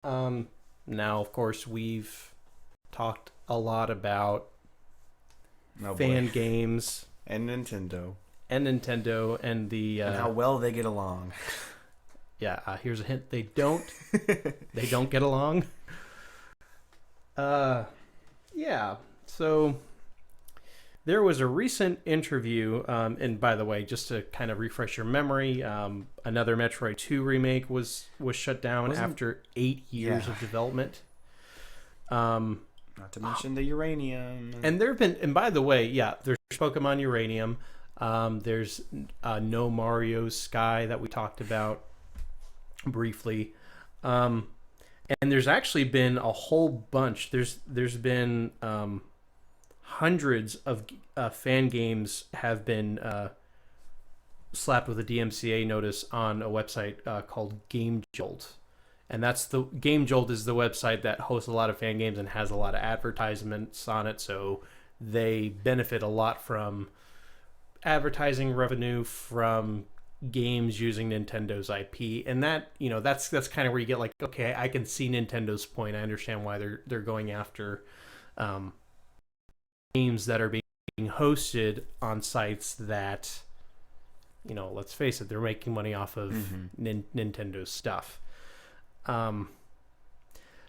Now, of course, we've talked a lot about Oh fan boy. games And Nintendo. and Nintendo and the And how well they get along. here's a hint: they don't get along. Uh, yeah. So there was a recent interview, and by the way, just to kind of refresh your memory, another Metroid 2 remake was shut down Wasn't after 8 years yeah. of development. Um, Not to mention the uranium. and there have been, and by the way, yeah, there's Pokemon Uranium. There's No Mario Sky that we talked about briefly. Um, and there's actually been a whole bunch. There's been hundreds of fan games have been slapped with a DMCA notice on a website called Game Jolt. And that's the Game Jolt is the website that hosts a lot of fan games and has a lot of advertisements on it. So they benefit a lot from advertising revenue from games using Nintendo's IP, and that's kind of where you get like, okay, I can see Nintendo's point. I understand why they're going after um, games that are being hosted on sites that, let's face it, they're making money off of Nintendo's stuff. Um,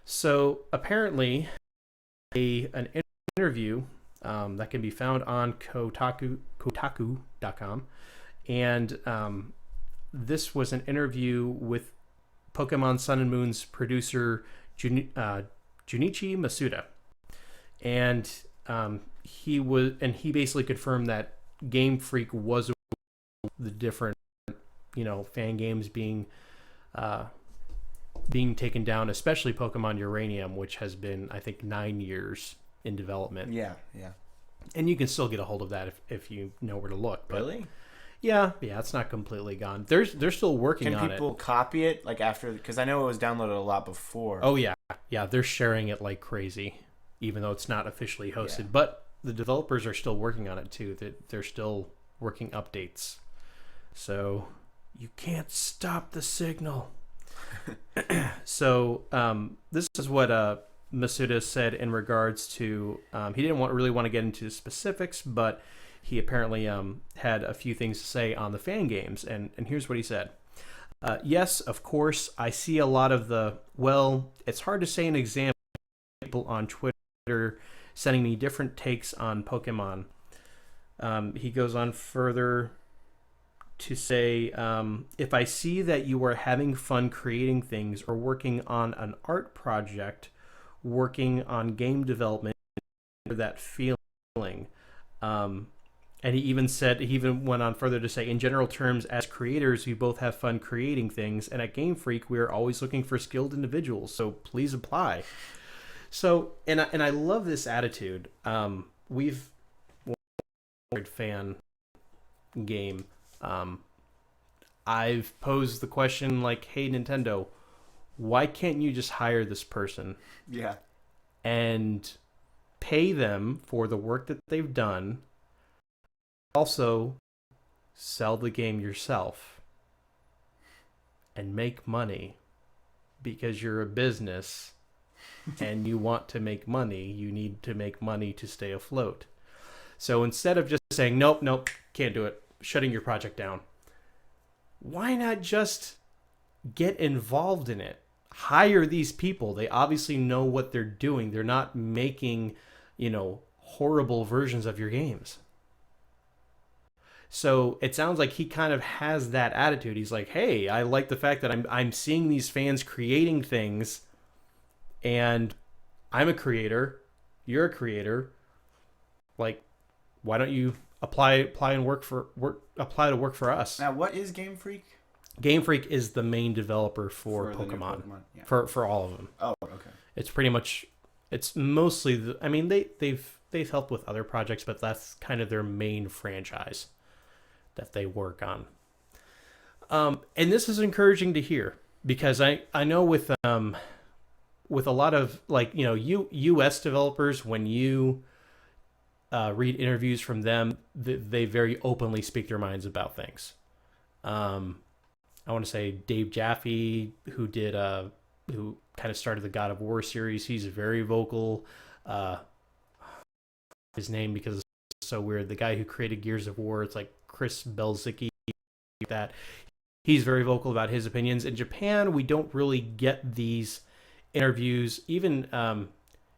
so apparently, an interview that can be found on Kotaku.com. And this was an interview with Pokemon Sun and Moon's producer Junichi Masuda, and he basically confirmed that Game Freak was the different fan games being taken down, especially Pokemon Uranium, which has been, I think, 9 years in development. Yeah. And you can still get a hold of that if you know where to look. But Really? yeah, it's not completely gone. They're still working on it. Can people copy it like after? Because I know it was downloaded a lot before. Oh yeah, they're sharing it like crazy, even though it's not officially hosted. Yeah. But the developers are still working on it too. They're still working updates. So you can't stop the signal. So this is what Masuda said in regards to. He didn't really want to get into specifics, but he apparently had a few things to say on the fan games, and here's what he said. Yes, of course, I see a lot of it's hard to say an example. People on Twitter sending me different takes on Pokemon. He goes on further to say, if I see that you are having fun creating things or working on an art project, working on game development, that feeling. And he even went on further to say, in general terms, as creators, we both have fun creating things, and at Game Freak, we are always looking for skilled individuals. So please apply. So, and I love this attitude. We've fan game. I've posed the question like, hey Nintendo, why can't you just hire this person? Yeah. And pay them for the work that they've done. Also, sell the game yourself and make money, because you're a business and you want to make money. You need to make money to stay afloat. So instead of just saying, nope, can't do it, shutting your project down, why not just get involved in it? Hire these people. They obviously know what they're doing. They're not making, horrible versions of your games. So it sounds like he kind of has that attitude. He's like, hey, I like the fact that I'm seeing these fans creating things, and I'm a creator, you're a creator. Like, why don't you apply to work for us? Now, what is Game Freak? Game Freak is the main developer for the new Pokemon. Yeah. For all of them. Oh, okay. It's mostly they've helped with other projects, but that's kind of their main franchise that they work on. And this is encouraging to hear, because I know with a lot of US developers, when you read interviews from them, they very openly speak their minds about things. I want to say Dave Jaffe, who kind of started the God of War series. He's very vocal. His name because it's so weird. The guy who created Gears of War, it's like Chris Belzicki. That he's very vocal about his opinions. In Japan, we don't really get these interviews. Even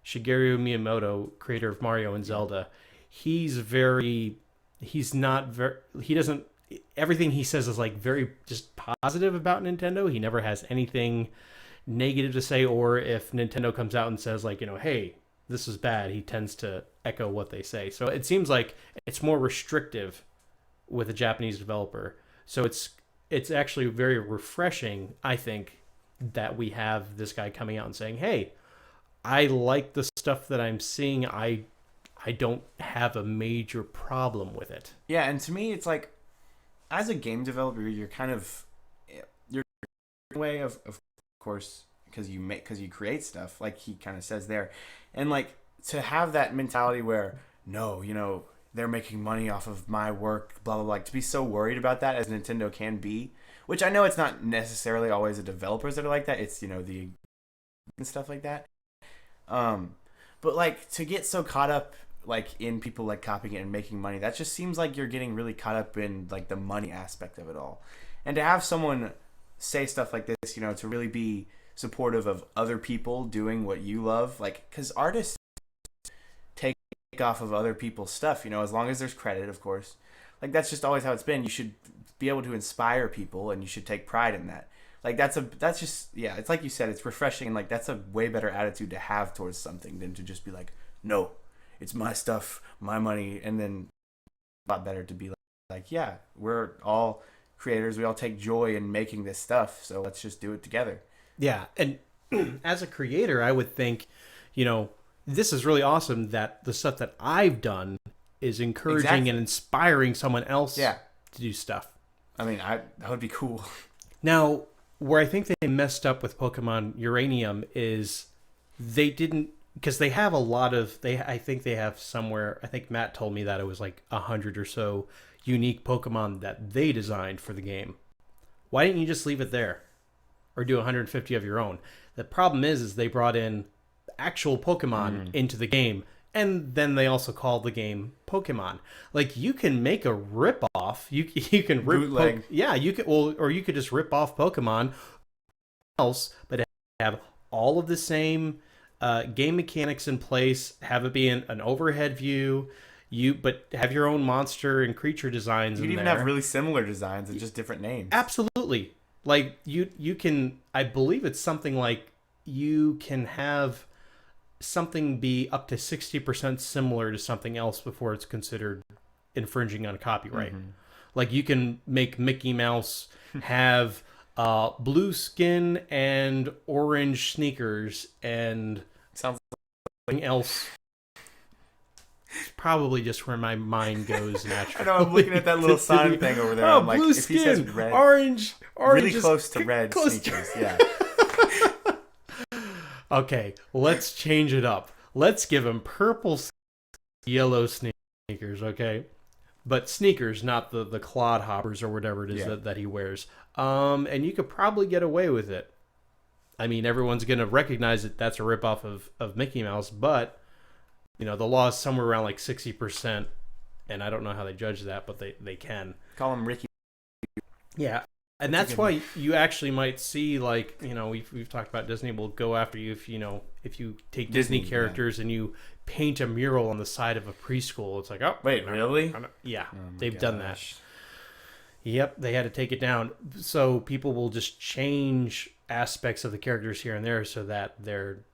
Shigeru Miyamoto, creator of Mario and Zelda, he's not very, he doesn't, everything he says is like very just positive about Nintendo. He never has anything negative to say, or if Nintendo comes out and says like, hey, this is bad, he tends to echo what they say. So it seems like it's more restrictive with a Japanese developer. So it's actually very refreshing, I think, that we have this guy coming out and saying, hey, I like the stuff that I'm seeing. I don't have a major problem with it. Yeah, and to me, it's like, as a game developer, you're kind of, your way of course, because you create stuff, like he kind of says there, and like to have that mentality where no, they're making money off of my work, blah blah blah. Like, to be so worried about that as Nintendo can be, which I know it's not necessarily always the developers that are like that. It's the and stuff like that. But like to get so caught up like in people like copying it and making money, that just seems like you're getting really caught up in like the money aspect of it all. And to have someone say stuff like this, to really be supportive of other people doing what you love, like, because artists take off of other people's stuff, as long as there's credit, of course. Like, that's just always how it's been. You should be able to inspire people, and you should take pride in that. Like, that's just, yeah, it's like you said, it's refreshing, and like that's a way better attitude to have towards something than to just be like, no, it's my stuff, my money. And then a lot better to be like, yeah, we're all creators, we all take joy in making this stuff, so let's just do it together. Yeah, and as a creator, I would think, this is really awesome that the stuff that I've done is encouraging and inspiring someone else to do stuff. I mean, that would be cool. Now, where I think they messed up with Pokemon Uranium is they didn't, because they have a lot of, I think they have somewhere, I think Matt told me that it was like 100 or so unique Pokemon that they designed for the game. Why didn't you just leave it there? Or do 150 of your own? The problem is they brought in actual Pokemon into the game, and then they also called the game Pokemon. Like, you can make a rip-off. You can rip... you could, or you could just rip off Pokemon else, but have all of the same game mechanics in place, have it be an overhead view, but have your own monster and creature designs in there. You'd even have really similar designs and just different names. Absolutely. Like, you can, I believe it's something like you can have something be up to 60% similar to something else before it's considered infringing on copyright. Like, you can make Mickey Mouse have blue skin and orange sneakers and sounds like something else. It's probably just where my mind goes naturally. I know, I'm looking at that little sign thing over there. I'm like, blue if skin, he says red, orange really close to red sneakers. Yeah. Okay, let's change it up. Let's give him purple, yellow sneakers, okay? But sneakers, not the clodhoppers or whatever it is that he wears. And you could probably get away with it. I mean, everyone's going to recognize that that's a ripoff of Mickey Mouse, but the law is somewhere around like 60%, and I don't know how they judge that, but they can. Call him Ricky. Yeah. And that's why you actually might see, like, we've talked about Disney will go after you if you take Disney characters and you paint a mural on the side of a preschool. It's like, oh, wait, really? Yeah, they've done that. Yep, they had to take it down. So people will just change aspects of the characters here and there so that they're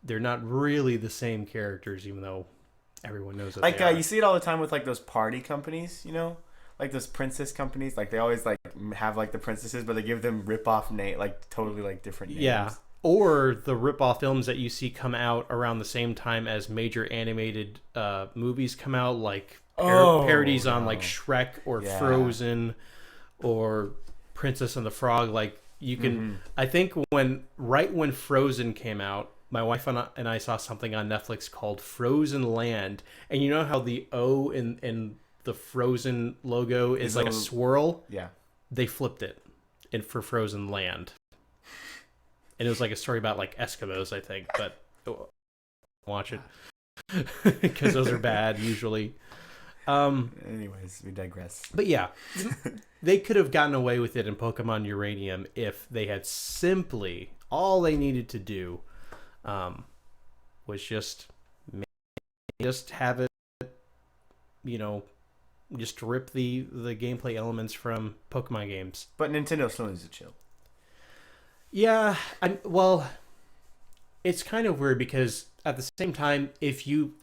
not really the same characters, even though everyone knows that they are. You see it all the time with like those party companies, like those princess companies, like they always like have like the princesses, but they give them rip-off name, like totally like different names. Yeah, or the rip-off films that you see come out around the same time as major animated movies come out, like parodies on like Shrek or Frozen or Princess and the Frog. Like, you can, I think right when Frozen came out, my wife and I saw something on Netflix called Frozen Land, and you know how the O in the Frozen logo is like a swirl? Yeah. They flipped it for Frozen Land. and it was like a story about like Eskimos, I think, but watch it because those are bad usually. Anyways, we digress. But yeah, they could have gotten away with it in Pokemon Uranium if they had simply all they needed to do was just have it, you know, just rip the gameplay elements from Pokemon games. But Nintendo still needs to chill. Yeah, well, it's kind of weird because at the same time, if you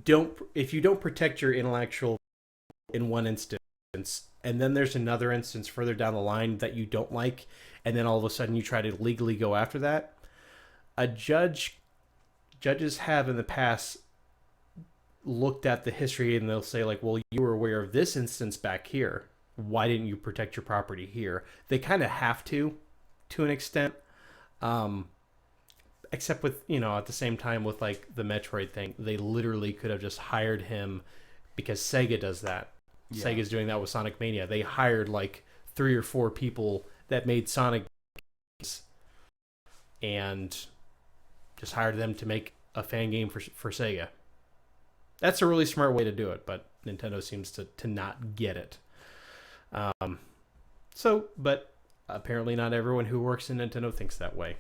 don't protect your intellectual in one instance, and then there's another instance further down the line that you don't like, and then all of a sudden you try to legally go after that, judges have in the past looked at the history and they'll say like, well, you were aware of this instance back here. Why didn't you protect your property here? They kind of have to an extent. Except with, at the same time with like the Metroid thing, they literally could have just hired him because Sega does that. Yeah. Sega's doing that with Sonic Mania. They hired like 3 or 4 people that made Sonic games and just hired them to make a fan game for Sega. That's a really smart way to do it, but Nintendo seems to not get it. But apparently not everyone who works in Nintendo thinks that way.